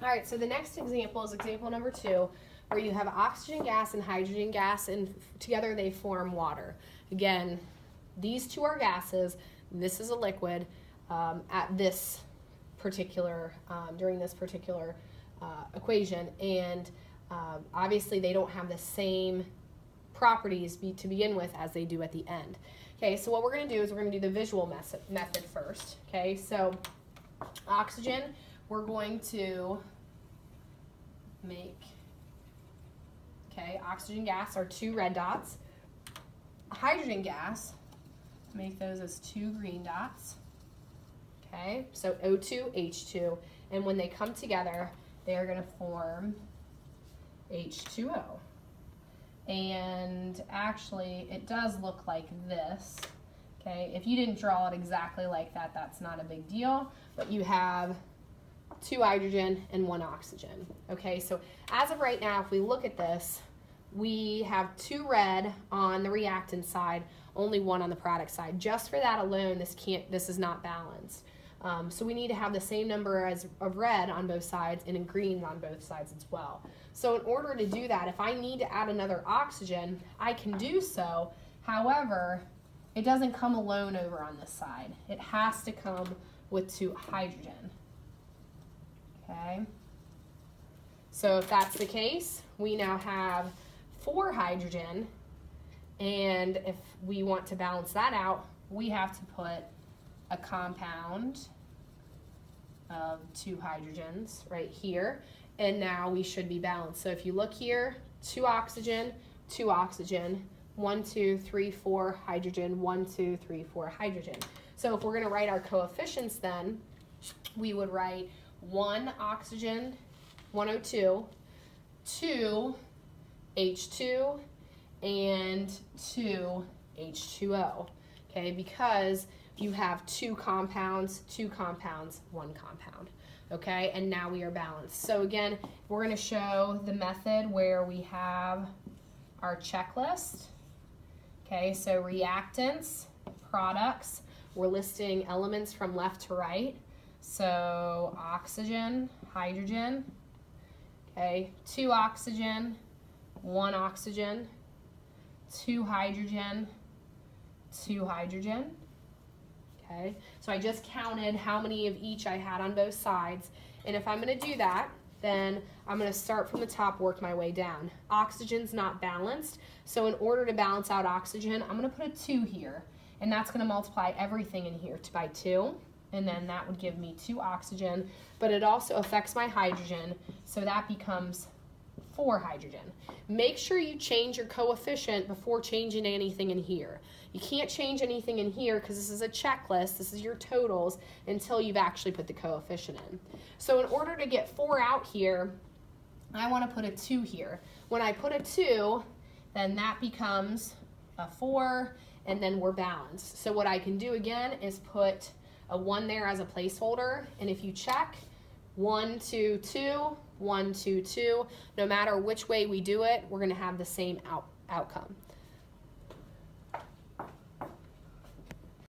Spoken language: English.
All right, so the next example is example number 2, where you have oxygen gas and hydrogen gas, and together they form water. Again, these two are gases. This is a liquid at this particular, during this particular equation, and obviously they don't have the same properties to begin with as they do at the end. Okay, so what we're going to do is we're going to do the visual method first. Okay, so oxygen, we're going to make, okay, oxygen gas are 2 red dots. Hydrogen gas, make those as 2 green dots. Okay, so O2, H2, and when they come together, they are going to form H2O. And actually, it does look like this. Okay, if you didn't draw it exactly like that, that's not a big deal, but you have 2 hydrogen and 1 oxygen. Okay, so as of right now, if we look at this, we have 2 red on the reactant side, only 1 on the product side. Just for that alone, this is not balanced. So we need to have the same number of red on both sides and in green on both sides as well. So in order to do that, if I need to add another oxygen, I can do so. However, it doesn't come alone over on this side. It has to come with 2 hydrogen. Okay. So if that's the case, we now have 4 hydrogen, and if we want to balance that out, we have to put a compound of 2 hydrogens right here, and now we should be balanced. So if you look here, 2 oxygen, 1, 2, 3, 4 hydrogen, 1, 2, 3, 4 hydrogen. So if we're going to write our coefficients, then we would write 1 oxygen, 1 O2, 2 H2, and 2 H2O. Okay, because you have 2 compounds, 1 compound. Okay, and now we are balanced. So again, we're going to show the method where we have our checklist. Okay, so reactants, products, we're listing elements from left to right. So oxygen, hydrogen, okay, 2 oxygen, 1 oxygen, 2 hydrogen, 2 hydrogen. Okay, so I just counted how many of each I had on both sides, and if I'm going to do that, then I'm going to start from the top, work my way down. Oxygen's not balanced, so in order to balance out oxygen, I'm going to put a 2 here, and that's going to multiply everything in here by 2, and then that would give me 2 oxygen, but it also affects my hydrogen, so that becomes 4 hydrogen. Make sure you change your coefficient before changing anything in here. You can't change anything in here because this is a checklist, this is your totals, until you've actually put the coefficient in. So in order to get 4 out here, I want to put a 2 here. When I put a 2, then that becomes a 4, and then we're balanced. So what I can do again is put a 1 there as a placeholder, and if you check, 1, 2, 2, 1, 2, 2, no matter which way we do it, we're going to have the same outcome.